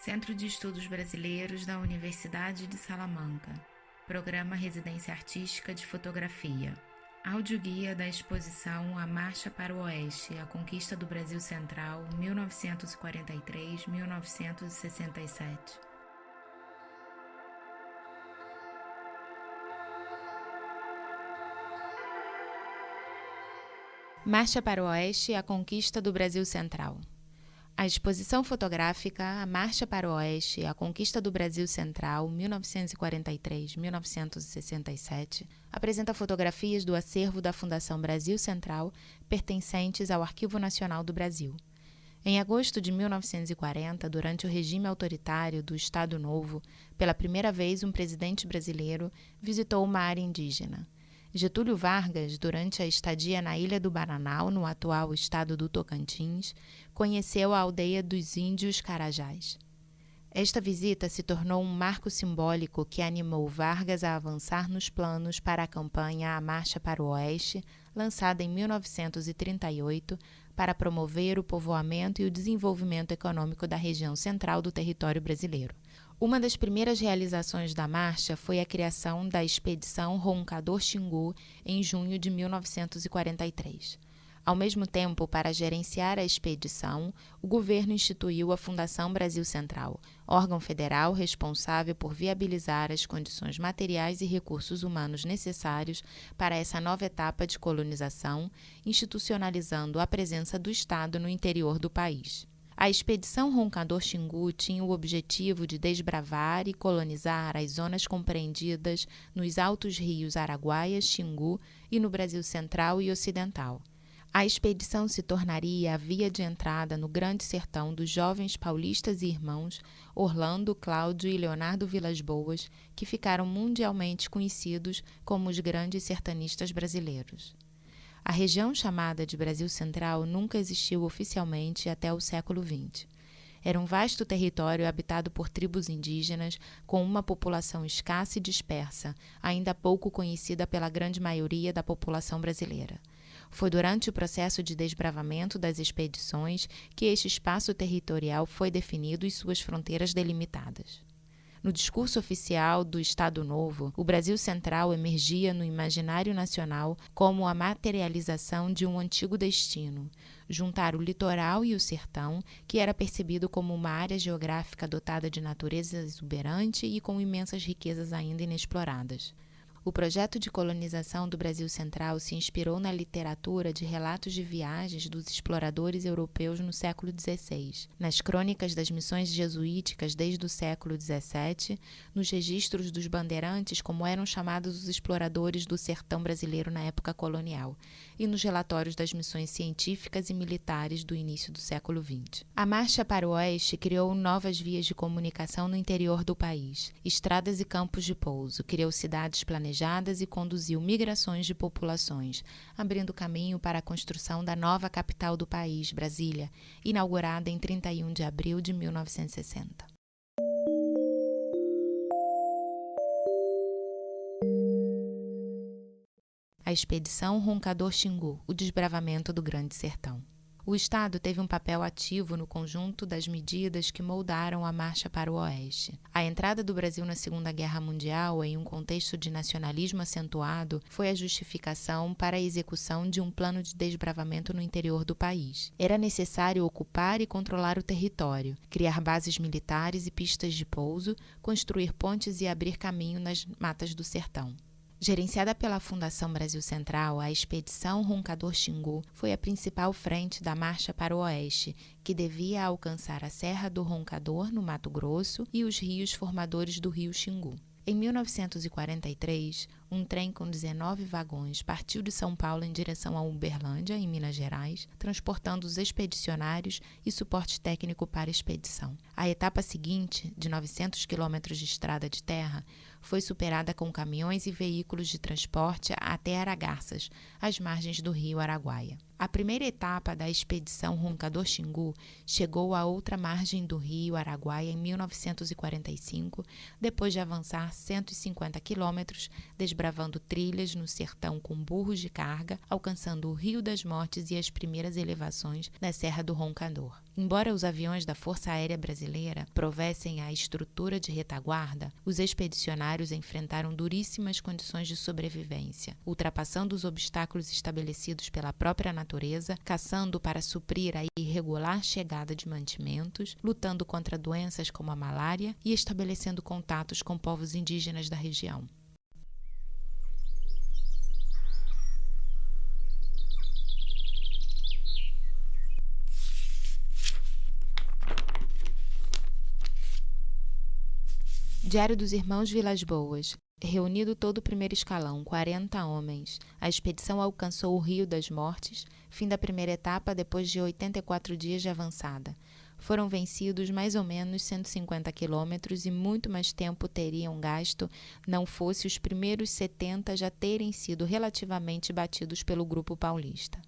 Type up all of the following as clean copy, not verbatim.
Centro de Estudos Brasileiros da Universidade de Salamanca. Programa Residência Artística de Fotografia. Audioguia da exposição A Marcha para o Oeste, a Conquista do Brasil Central, 1943-1967. Marcha para o Oeste, a Conquista do Brasil Central. A exposição fotográfica A Marcha para o Oeste, a Conquista do Brasil Central, 1943-1967, apresenta fotografias do acervo da Fundação Brasil Central, pertencentes ao Arquivo Nacional do Brasil. Em agosto de 1940, durante o regime autoritário do Estado Novo, pela primeira vez um presidente brasileiro visitou uma área indígena. Getúlio Vargas, durante a estadia na Ilha do Bananal, no atual estado do Tocantins, conheceu a aldeia dos índios Carajás. Esta visita se tornou um marco simbólico que animou Vargas a avançar nos planos para a campanha A Marcha para o Oeste, lançada em 1938, para promover o povoamento e o desenvolvimento econômico da região central do território brasileiro. Uma das primeiras realizações da marcha foi a criação da Expedição Roncador-Xingu em junho de 1943. Ao mesmo tempo, para gerenciar a expedição, o governo instituiu a Fundação Brasil Central, órgão federal responsável por viabilizar as condições materiais e recursos humanos necessários para essa nova etapa de colonização, institucionalizando a presença do Estado no interior do país. A expedição Roncador-Xingu tinha o objetivo de desbravar e colonizar as zonas compreendidas nos altos rios Araguaia, Xingu e no Brasil Central e Ocidental. A expedição se tornaria a via de entrada no Grande Sertão dos jovens paulistas e irmãos Orlando, Cláudio e Leonardo Vilas Boas, que ficaram mundialmente conhecidos como os grandes sertanistas brasileiros. A região chamada de Brasil Central nunca existiu oficialmente até o século XX. Era um vasto território habitado por tribos indígenas, com uma população escassa e dispersa, ainda pouco conhecida pela grande maioria da população brasileira. Foi durante o processo de desbravamento das expedições que este espaço territorial foi definido e suas fronteiras delimitadas. No discurso oficial do Estado Novo, o Brasil Central emergia no imaginário nacional como a materialização de um antigo destino: juntar o litoral e o sertão, que era percebido como uma área geográfica dotada de natureza exuberante e com imensas riquezas ainda inexploradas. O projeto de colonização do Brasil Central se inspirou na literatura de relatos de viagens dos exploradores europeus no século XVI, nas crônicas das missões jesuíticas desde o século XVII, nos registros dos bandeirantes, como eram chamados os exploradores do sertão brasileiro na época colonial, e nos relatórios das missões científicas e militares do início do século XX. A Marcha para o Oeste criou novas vias de comunicação no interior do país, estradas e campos de pouso, criou cidades planejadas e conduziu migrações de populações, abrindo caminho para a construção da nova capital do país, Brasília, inaugurada em 31 de abril de 1960. A Expedição Roncador-Xingu, o desbravamento do Grande Sertão. O Estado teve um papel ativo no conjunto das medidas que moldaram a Marcha para o Oeste. A entrada do Brasil na Segunda Guerra Mundial, em um contexto de nacionalismo acentuado, foi a justificação para a execução de um plano de desbravamento no interior do país. Era necessário ocupar e controlar o território, criar bases militares e pistas de pouso, construir pontes e abrir caminho nas matas do sertão. Gerenciada pela Fundação Brasil Central, a Expedição Roncador-Xingu foi a principal frente da Marcha para o Oeste, que devia alcançar a Serra do Roncador, no Mato Grosso, e os rios formadores do rio Xingu. Em 1943, um trem com 19 vagões partiu de São Paulo em direção a Uberlândia, em Minas Gerais, transportando os expedicionários e suporte técnico para a expedição. A etapa seguinte, de 900 quilômetros de estrada de terra, foi superada com caminhões e veículos de transporte até Aragarças, às margens do rio Araguaia. A primeira etapa da expedição Roncador-Xingu chegou à outra margem do rio Araguaia em 1945, depois de avançar 150 quilômetros, desbravando trilhas no sertão com burros de carga, alcançando o Rio das Mortes e as primeiras elevações da Serra do Roncador. Embora os aviões da Força Aérea Brasileira provessem a estrutura de retaguarda, os expedicionários enfrentaram duríssimas condições de sobrevivência, ultrapassando os obstáculos estabelecidos pela própria natureza, caçando para suprir a irregular chegada de mantimentos, lutando contra doenças como a malária e estabelecendo contatos com povos indígenas da região. Diário dos Irmãos Vilas Boas. Reunido todo o primeiro escalão, 40 homens, a expedição alcançou o Rio das Mortes, fim da primeira etapa depois de 84 dias de avançada. Foram vencidos mais ou menos 150 quilômetros e muito mais tempo teriam gasto não fosse os primeiros 70 já terem sido relativamente batidos pelo grupo paulista.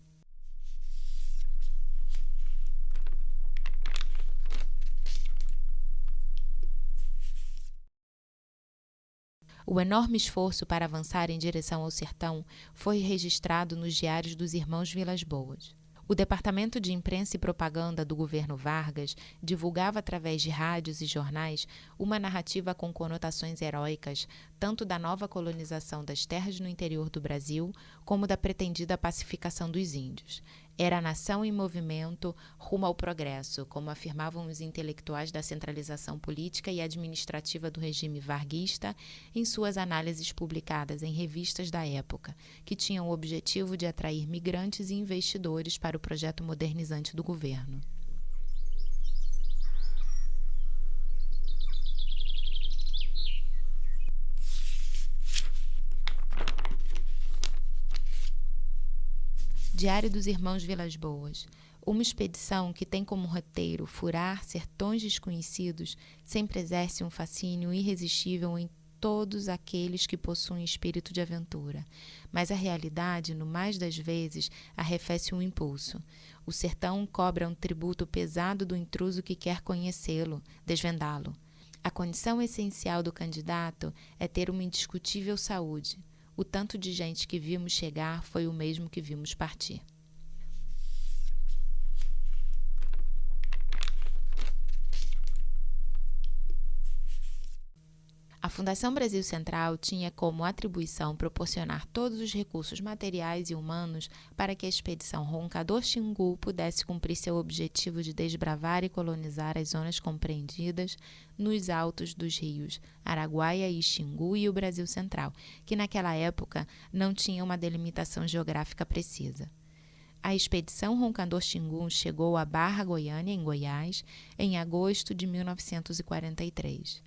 O enorme esforço para avançar em direção ao sertão foi registrado nos diários dos Irmãos Vilas Boas. O Departamento de Imprensa e Propaganda do governo Vargas divulgava através de rádios e jornais uma narrativa com conotações heróicas, tanto da nova colonização das terras no interior do Brasil, como da pretendida pacificação dos índios. Era a nação em movimento rumo ao progresso, como afirmavam os intelectuais da centralização política e administrativa do regime varguista em suas análises publicadas em revistas da época, que tinham o objetivo de atrair migrantes e investidores para o projeto modernizante do governo. Diário dos Irmãos Vilas Boas. Uma expedição que tem como roteiro furar sertões desconhecidos sempre exerce um fascínio irresistível em todos aqueles que possuem espírito de aventura. Mas a realidade, no mais das vezes, arrefece um impulso. O sertão cobra um tributo pesado do intruso que quer conhecê-lo, desvendá-lo. A condição essencial do candidato é ter uma indiscutível saúde. O tanto de gente que vimos chegar foi o mesmo que vimos partir. A Fundação Brasil Central tinha como atribuição proporcionar todos os recursos materiais e humanos para que a expedição Roncador-Xingu pudesse cumprir seu objetivo de desbravar e colonizar as zonas compreendidas nos altos dos rios Araguaia e Xingu e o Brasil Central, que naquela época não tinha uma delimitação geográfica precisa. A expedição Roncador-Xingu chegou a Barra Goiânia, em Goiás, em agosto de 1943.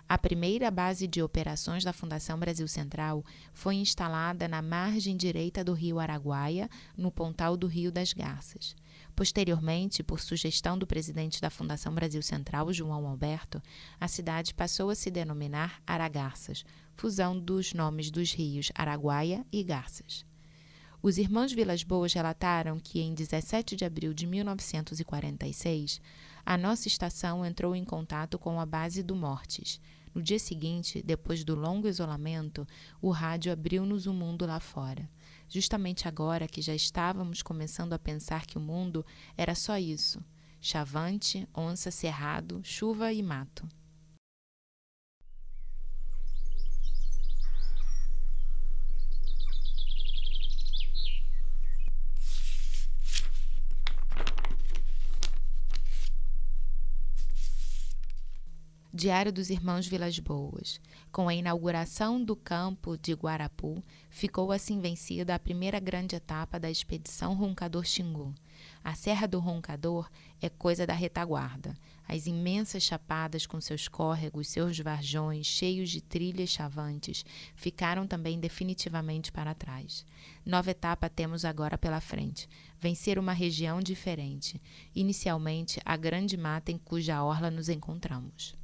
A primeira base de operações da Fundação Brasil Central foi instalada na margem direita do rio Araguaia, no pontal do Rio das Garças. Posteriormente, por sugestão do presidente da Fundação Brasil Central, João Alberto, a cidade passou a se denominar Aragarças, fusão dos nomes dos rios Araguaia e Garças. Os irmãos Vilas Boas relataram que, em 17 de abril de 1946, a nossa estação entrou em contato com a base do Mortes. No dia seguinte, depois do longo isolamento, o rádio abriu-nos o mundo lá fora. Justamente agora que já estávamos começando a pensar que o mundo era só isso: chavante, onça, cerrado, chuva e mato. Diário dos Irmãos Vilas Boas. Com a inauguração do campo de Guarapu, ficou assim vencida a primeira grande etapa da expedição Roncador-Xingu. A Serra do Roncador é coisa da retaguarda. As imensas chapadas com seus córregos, seus varjões, cheios de trilhas chavantes, ficaram também definitivamente para trás. Nova etapa temos agora pela frente: vencer uma região diferente, inicialmente a grande mata em cuja orla nos encontramos.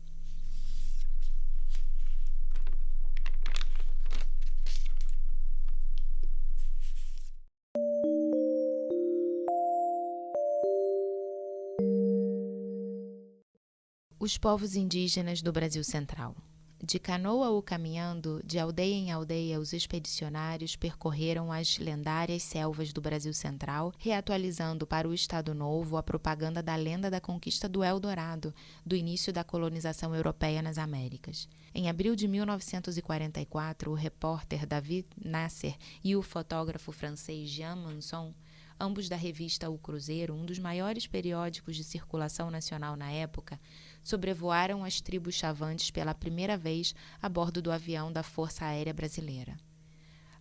Os povos indígenas do Brasil Central. De canoa ou caminhando, de aldeia em aldeia, os expedicionários percorreram as lendárias selvas do Brasil Central, reatualizando para o Estado Novo a propaganda da lenda da conquista do Eldorado, do início da colonização europeia nas Américas. Em abril de 1944, o repórter David Nasser e o fotógrafo francês Jean Manson, ambos da revista O Cruzeiro, um dos maiores periódicos de circulação nacional na época, sobrevoaram as tribos chavantes pela primeira vez a bordo do avião da Força Aérea Brasileira.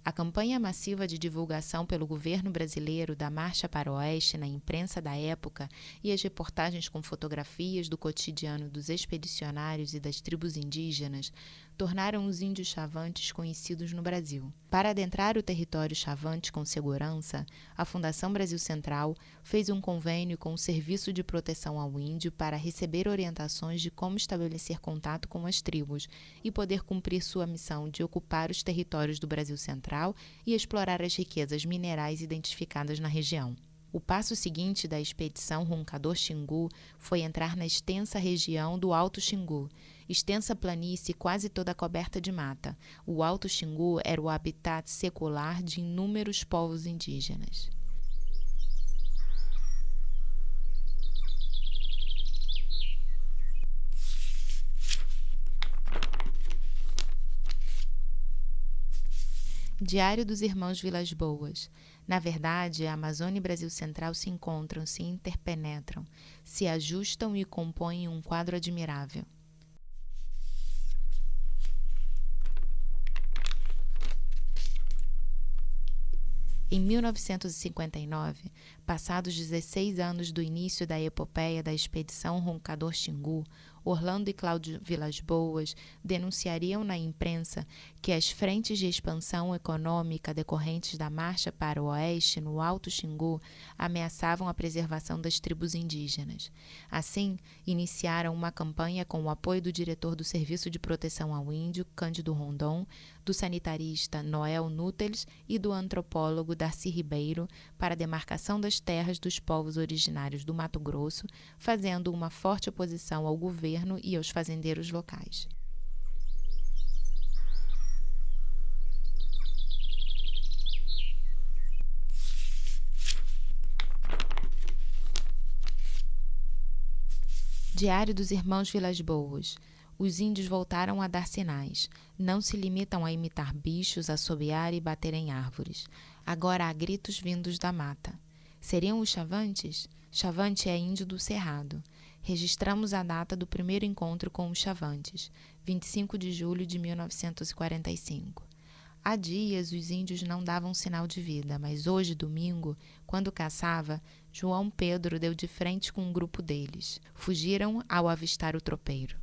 A campanha massiva de divulgação pelo governo brasileiro da Marcha para o Oeste na imprensa da época e as reportagens com fotografias do cotidiano dos expedicionários e das tribos indígenas tornaram os índios chavantes conhecidos no Brasil. Para adentrar o território chavante com segurança, a Fundação Brasil Central fez um convênio com o Serviço de Proteção ao Índio para receber orientações de como estabelecer contato com as tribos e poder cumprir sua missão de ocupar os territórios do Brasil Central e explorar as riquezas minerais identificadas na região. O passo seguinte da expedição Roncador Xingu foi entrar na extensa região do Alto Xingu, extensa planície quase toda coberta de mata. O Alto Xingu era o habitat secular de inúmeros povos indígenas. Diário dos Irmãos Vilas Boas. Na verdade, a Amazônia e Brasil Central se encontram, se interpenetram, se ajustam e compõem um quadro admirável. Em 1959, passados 16 anos do início da epopeia da expedição Roncador Xingu, Orlando e Cláudio Vilas Boas denunciariam na imprensa que as frentes de expansão econômica decorrentes da marcha para o oeste no Alto Xingu ameaçavam a preservação das tribos indígenas. Assim, iniciaram uma campanha com o apoio do diretor do Serviço de Proteção ao Índio, Cândido Rondon, do sanitarista Noel Núteles e do antropólogo Darcy Ribeiro para a demarcação das terras dos povos originários do Mato Grosso, fazendo uma forte oposição ao governo e aos fazendeiros locais. Diário dos Irmãos Vilas Boas. Os índios voltaram a dar sinais. Não se limitam a imitar bichos, assobiar e bater em árvores. Agora há gritos vindos da mata. Seriam os chavantes? Chavante é índio do Cerrado. Registramos a data do primeiro encontro com os chavantes, 25 de julho de 1945. Há dias os índios não davam sinal de vida, mas hoje, domingo, quando caçava, João Pedro deu de frente com um grupo deles. Fugiram ao avistar o tropeiro.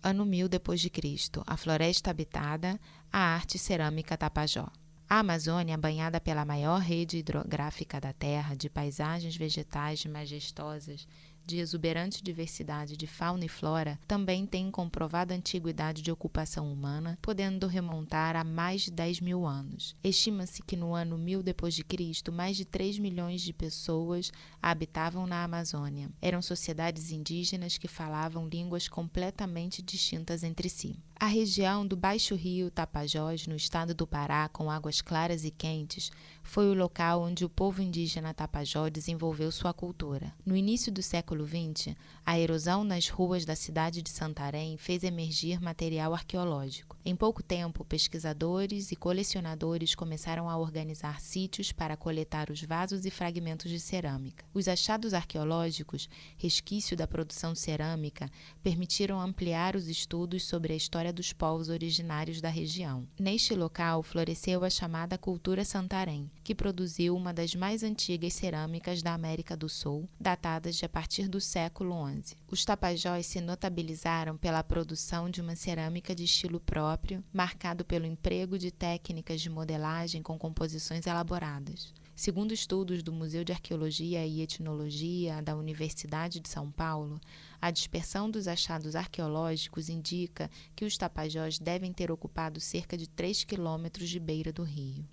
Ano 1000 d.C., a floresta habitada, a arte cerâmica Tapajó. A Amazônia, banhada pela maior rede hidrográfica da Terra, de paisagens vegetais majestosas, de exuberante diversidade de fauna e flora, também tem comprovada antiguidade de ocupação humana, podendo remontar a mais de 10 mil anos. Estima-se que no ano 1000 d.C., mais de 3 milhões de pessoas habitavam na Amazônia. Eram sociedades indígenas que falavam línguas completamente distintas entre si. A região do Baixo Rio Tapajós, no estado do Pará, com águas claras e quentes, foi o local onde o povo indígena Tapajó desenvolveu sua cultura. No início do século XX, a erosão nas ruas da cidade de Santarém fez emergir material arqueológico. Em pouco tempo, pesquisadores e colecionadores começaram a organizar sítios para coletar os vasos e fragmentos de cerâmica. Os achados arqueológicos, resquício da produção cerâmica, permitiram ampliar os estudos sobre a história dos povos originários da região. Neste local floresceu a chamada cultura Santarém, que produziu uma das mais antigas cerâmicas da América do Sul, datadas de a partir do século XI. Os tapajóis se notabilizaram pela produção de uma cerâmica de estilo próprio, marcado pelo emprego de técnicas de modelagem com composições elaboradas. Segundo estudos do Museu de Arqueologia e Etnologia da Universidade de São Paulo, A dispersão dos achados arqueológicos indica que os Tapajós devem ter ocupado cerca de 3 quilômetros de beira do rio.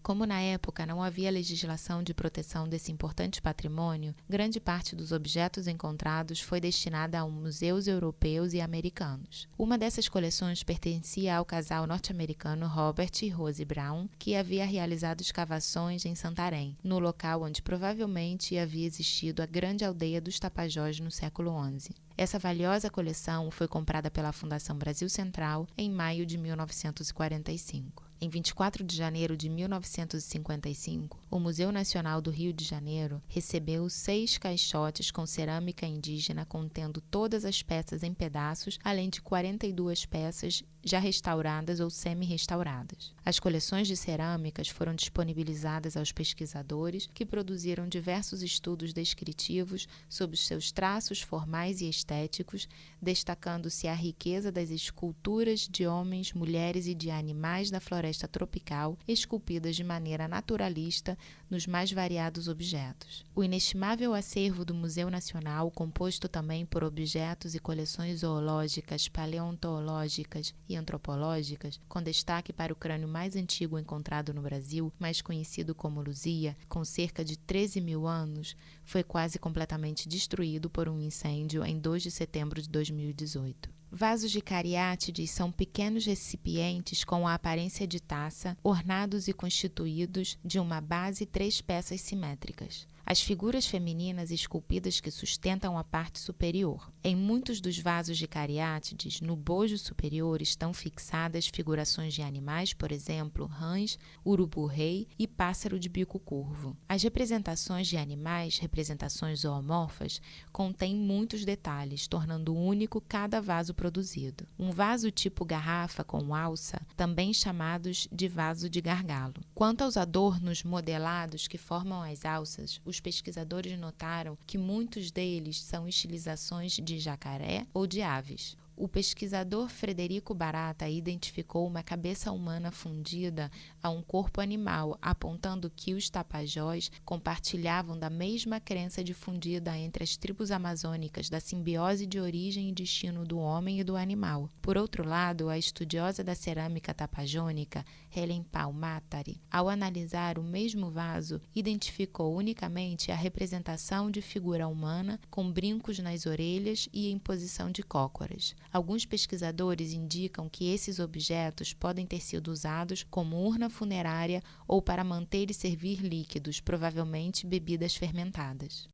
Como na época não havia legislação de proteção desse importante patrimônio, grande parte dos objetos encontrados foi destinada a museus europeus e americanos. Uma dessas coleções pertencia ao casal norte-americano Robert e Rose Brown, que havia realizado escavações em Santarém, no local onde provavelmente havia existido a grande aldeia dos Tapajós no século XI. Essa valiosa coleção foi comprada pela Fundação Brasil Central em maio de 1945. Em 24 de janeiro de 1955, o Museu Nacional do Rio de Janeiro recebeu 6 caixotes com cerâmica indígena contendo todas as peças em pedaços, além de 42 peças já restauradas ou semi-restauradas. As coleções de cerâmicas foram disponibilizadas aos pesquisadores, que produziram diversos estudos descritivos sobre os seus traços formais e estéticos, destacando-se a riqueza das esculturas de homens, mulheres e de animais da floresta tropical, esculpidas de maneira naturalista nos mais variados objetos. O inestimável acervo do Museu Nacional, composto também por objetos e coleções zoológicas, paleontológicas e antropológicas, com destaque para o crânio mais antigo encontrado no Brasil, mais conhecido como Luzia, com cerca de 13 mil anos, foi quase completamente destruído por um incêndio em 2 de setembro de 2018. Vasos de cariátides são pequenos recipientes com a aparência de taça, ornados e constituídos de uma base e 3 peças simétricas. As figuras femininas esculpidas que sustentam a parte superior. Em muitos dos vasos de cariátides, no bojo superior estão fixadas figurações de animais, por exemplo, rãs, urubu-rei e pássaro de bico curvo. As representações de animais, representações zoomorfas, contêm muitos detalhes, tornando único cada vaso produzido. Um vaso tipo garrafa com alça, também chamados de vaso de gargalo. Quanto aos adornos modelados que formam as alças, os pesquisadores notaram que muitos deles são estilizações de jacaré ou de aves. O pesquisador Frederico Barata identificou uma cabeça humana fundida a um corpo animal, apontando que os Tapajós compartilhavam da mesma crença difundida entre as tribos amazônicas da simbiose de origem e destino do homem e do animal. Por outro lado, a estudiosa da cerâmica tapajônica, Helen Palmatari, ao analisar o mesmo vaso, identificou unicamente a representação de figura humana com brincos nas orelhas e em posição de cócoras. Alguns pesquisadores indicam que esses objetos podem ter sido usados como urna funerária ou para manter e servir líquidos, provavelmente bebidas fermentadas.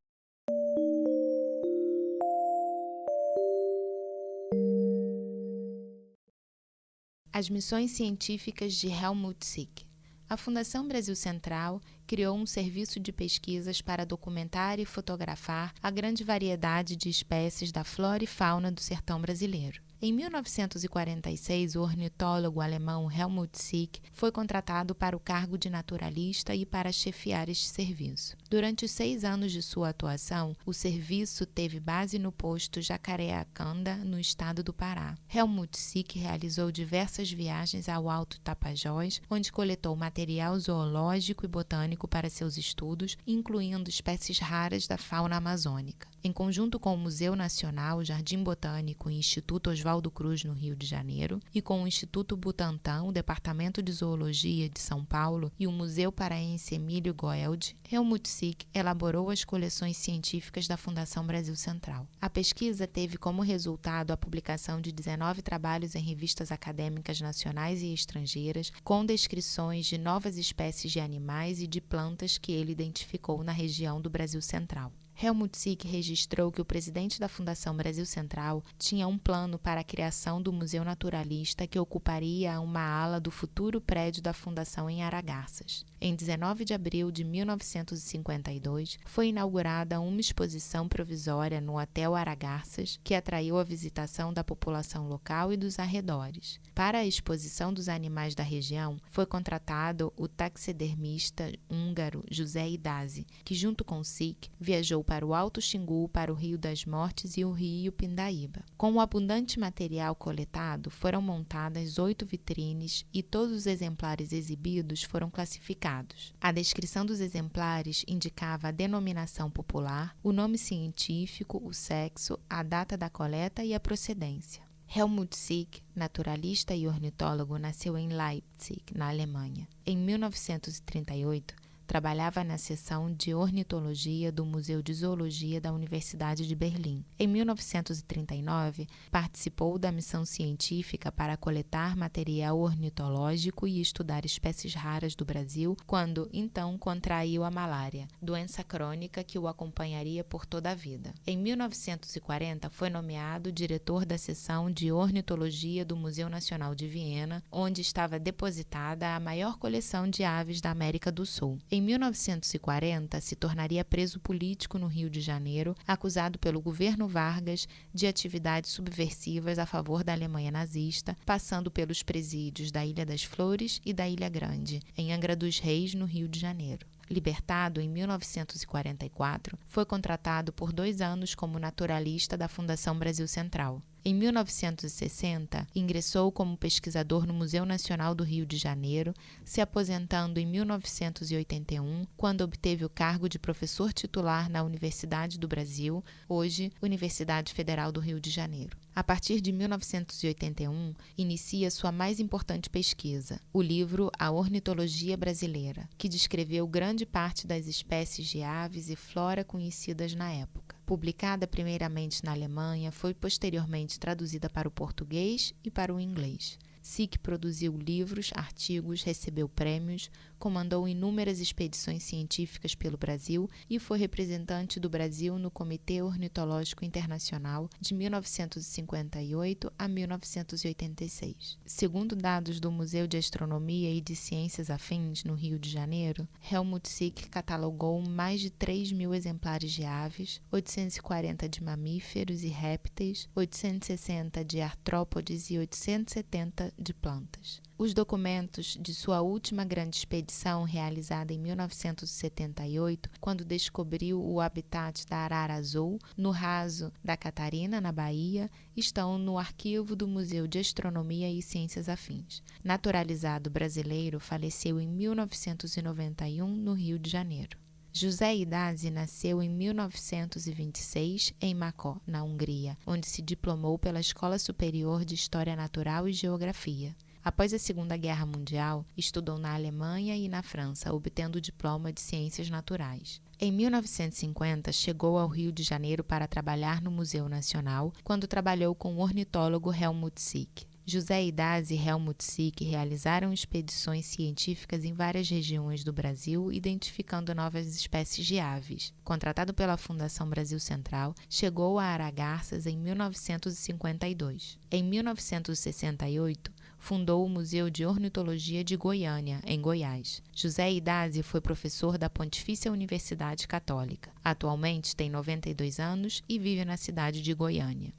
As missões científicas de Helmut Sick. A Fundação Brasil Central criou um serviço de pesquisas para documentar e fotografar a grande variedade de espécies da flora e fauna do sertão brasileiro. Em 1946, o ornitólogo alemão Helmut Sick foi contratado para o cargo de naturalista e para chefiar este serviço. Durante os 6 anos de sua atuação, o serviço teve base no posto Jacareacanda, no estado do Pará. Helmut Sick realizou diversas viagens ao Alto Tapajós, onde coletou material zoológico e botânico para seus estudos, incluindo espécies raras da fauna amazônica. Em conjunto com o Museu Nacional, Jardim Botânico e Instituto Oswaldo Cruz, no Rio de Janeiro, e com o Instituto Butantan, o Departamento de Zoologia de São Paulo e o Museu Paraense Emílio Goeldi, Helmut Sick elaborou as coleções científicas da Fundação Brasil Central. A pesquisa teve como resultado a publicação de 19 trabalhos em revistas acadêmicas nacionais e estrangeiras, com descrições de novas espécies de animais e de plantas que ele identificou na região do Brasil Central. Helmut Sick registrou que o presidente da Fundação Brasil Central tinha um plano para a criação do Museu Naturalista que ocuparia uma ala do futuro prédio da Fundação em Aragarças. Em 19 de abril de 1952, foi inaugurada uma exposição provisória no Hotel Aragarças, que atraiu a visitação da população local e dos arredores. Para a exposição dos animais da região, foi contratado o taxidermista húngaro José Idazi, que junto com Sick viajou para o Alto Xingu, para o Rio das Mortes e o Rio Pindaíba. Com o abundante material coletado, foram montadas 8 vitrines e todos os exemplares exibidos foram classificados. A descrição dos exemplares indicava a denominação popular, o nome científico, o sexo, a data da coleta e a procedência. Helmut Sick, naturalista e ornitólogo, nasceu em Leipzig, na Alemanha. Em 1938, trabalhava na seção de ornitologia do Museu de Zoologia da Universidade de Berlim. Em 1939, participou da missão científica para coletar material ornitológico e estudar espécies raras do Brasil, quando, então, contraiu a malária, doença crônica que o acompanharia por toda a vida. Em 1940, foi nomeado diretor da seção de ornitologia do Museu Nacional de Viena, onde estava depositada a maior coleção de aves da América do Sul. Em 1940, se tornaria preso político no Rio de Janeiro, acusado pelo governo Vargas de atividades subversivas a favor da Alemanha nazista, passando pelos presídios da Ilha das Flores e da Ilha Grande, em Angra dos Reis, no Rio de Janeiro. Libertado em 1944, foi contratado por 2 anos como naturalista da Fundação Brasil Central. Em 1960, ingressou como pesquisador no Museu Nacional do Rio de Janeiro, se aposentando em 1981, quando obteve o cargo de professor titular na Universidade do Brasil, hoje Universidade Federal do Rio de Janeiro. A partir de 1981, inicia sua mais importante pesquisa, o livro A Ornitologia Brasileira, que descreveu grande parte das espécies de aves e flora conhecidas na época. Publicada primeiramente na Alemanha, foi posteriormente traduzida para o português e para o inglês. Sick produziu livros, artigos, recebeu prêmios, comandou inúmeras expedições científicas pelo Brasil e foi representante do Brasil no Comitê Ornitológico Internacional de 1958 a 1986. Segundo dados do Museu de Astronomia e de Ciências Afins, no Rio de Janeiro, Helmut Sick catalogou mais de 3.000 exemplares de aves, 840 de mamíferos e répteis, 860 de artrópodes e 870 de plantas. Os documentos de sua última grande expedição, realizada em 1978, quando descobriu o habitat da arara azul, no raso da Catarina, na Bahia, estão no arquivo do Museu de Astronomia e Ciências Afins. Naturalizado brasileiro, faleceu em 1991, no Rio de Janeiro. José Idazi nasceu em 1926 em Makó, na Hungria, onde se diplomou pela Escola Superior de História Natural e Geografia. Após a Segunda Guerra Mundial, estudou na Alemanha e na França, obtendo o diploma de Ciências Naturais. Em 1950, chegou ao Rio de Janeiro para trabalhar no Museu Nacional, quando trabalhou com o ornitólogo Helmut Sick. José Idazi e Helmut Sick realizaram expedições científicas em várias regiões do Brasil, identificando novas espécies de aves. Contratado pela Fundação Brasil Central, chegou a Aragarças em 1952. Em 1968, fundou o Museu de Ornitologia de Goiânia, em Goiás. José Idazi foi professor da Pontifícia Universidade Católica. Atualmente tem 92 anos e vive na cidade de Goiânia.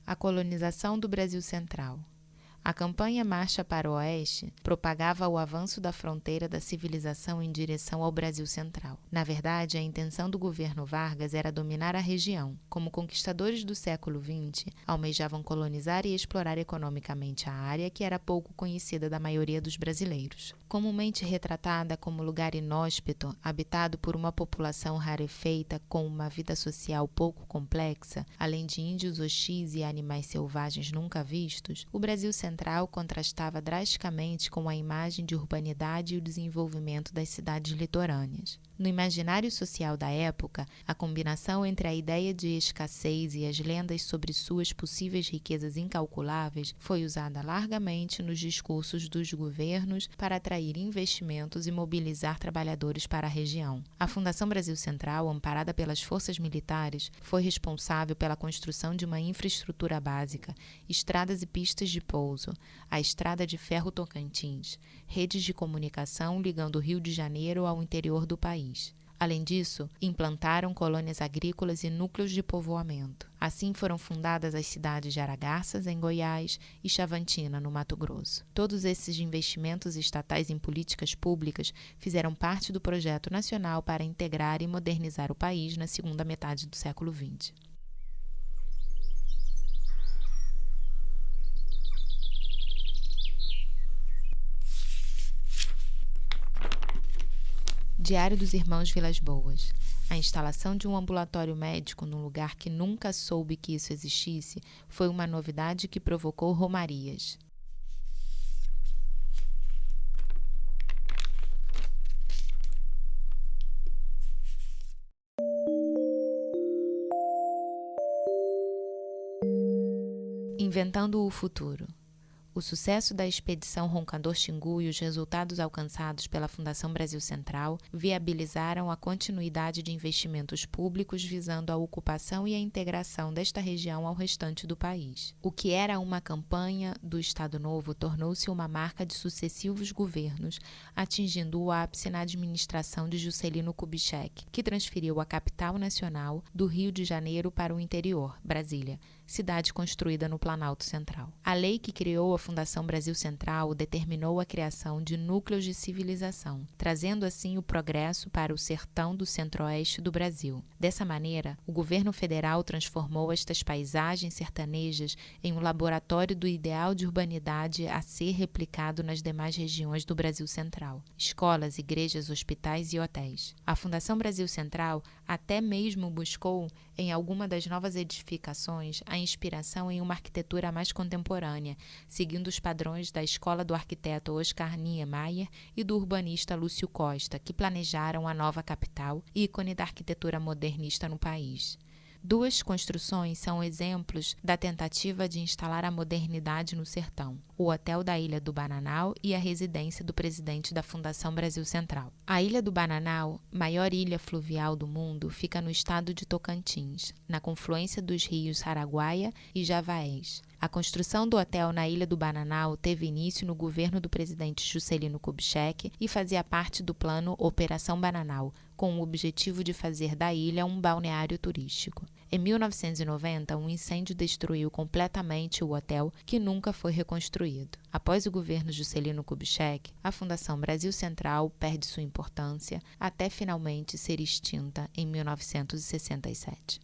A colonização do Brasil Central. A campanha Marcha para o Oeste propagava o avanço da fronteira da civilização em direção ao Brasil Central. Na verdade, a intenção do governo Vargas era dominar a região. Como conquistadores do século XX, almejavam colonizar e explorar economicamente a área que era pouco conhecida da maioria dos brasileiros. Comumente retratada como lugar inóspito, habitado por uma população rarefeita com uma vida social pouco complexa, além de índios hostis e animais selvagens nunca vistos, o Brasil Central contrastava drasticamente com a imagem de urbanidade e o desenvolvimento das cidades litorâneas. No imaginário social da época, a combinação entre a ideia de escassez e as lendas sobre suas possíveis riquezas incalculáveis foi usada largamente nos discursos dos governos para atrair investimentos e mobilizar trabalhadores para a região. A Fundação Brasil Central, amparada pelas forças militares, foi responsável pela construção de uma infraestrutura básica, estradas e pistas de pouso, a Estrada de Ferro Tocantins, redes de comunicação ligando o Rio de Janeiro ao interior do país. Além disso, implantaram colônias agrícolas e núcleos de povoamento. Assim foram fundadas as cidades de Aragarças, em Goiás, e Chavantina, no Mato Grosso. Todos esses investimentos estatais em políticas públicas fizeram parte do projeto nacional para integrar e modernizar o país na segunda metade do século XX. Diário dos Irmãos Vilas Boas. A instalação de um ambulatório médico num lugar que nunca soube que isso existisse foi uma novidade que provocou romarias. Inventando o futuro. O sucesso da expedição Roncador-Xingu e os resultados alcançados pela Fundação Brasil Central viabilizaram a continuidade de investimentos públicos visando a ocupação e a integração desta região ao restante do país. O que era uma campanha do Estado Novo tornou-se uma marca de sucessivos governos, atingindo o ápice na administração de Juscelino Kubitschek, que transferiu a capital nacional do Rio de Janeiro para o interior, Brasília, cidade construída no Planalto Central. A lei que criou a Fundação Brasil Central determinou a criação de núcleos de civilização, trazendo assim o progresso para o sertão do centro-oeste do Brasil. Dessa maneira, o governo federal transformou estas paisagens sertanejas em um laboratório do ideal de urbanidade a ser replicado nas demais regiões do Brasil Central: escolas, igrejas, hospitais e hotéis. A Fundação Brasil Central até mesmo buscou, em alguma das novas edificações, a inspiração em uma arquitetura mais contemporânea, seguindo os padrões da escola do arquiteto Oscar Niemeyer e do urbanista Lúcio Costa, que planejaram a nova capital, ícone da arquitetura modernista no país. Duas construções são exemplos da tentativa de instalar a modernidade no sertão: o Hotel da Ilha do Bananal e a residência do presidente da Fundação Brasil Central. A Ilha do Bananal, maior ilha fluvial do mundo, fica no estado de Tocantins, na confluência dos rios Araguaia e Javaés. A construção do hotel na Ilha do Bananal teve início no governo do presidente Juscelino Kubitschek e fazia parte do plano Operação Bananal, com o objetivo de fazer da ilha um balneário turístico. Em 1990, um incêndio destruiu completamente o hotel, que nunca foi reconstruído. Após o governo Juscelino Kubitschek, a Fundação Brasil Central perde sua importância até finalmente ser extinta em 1967.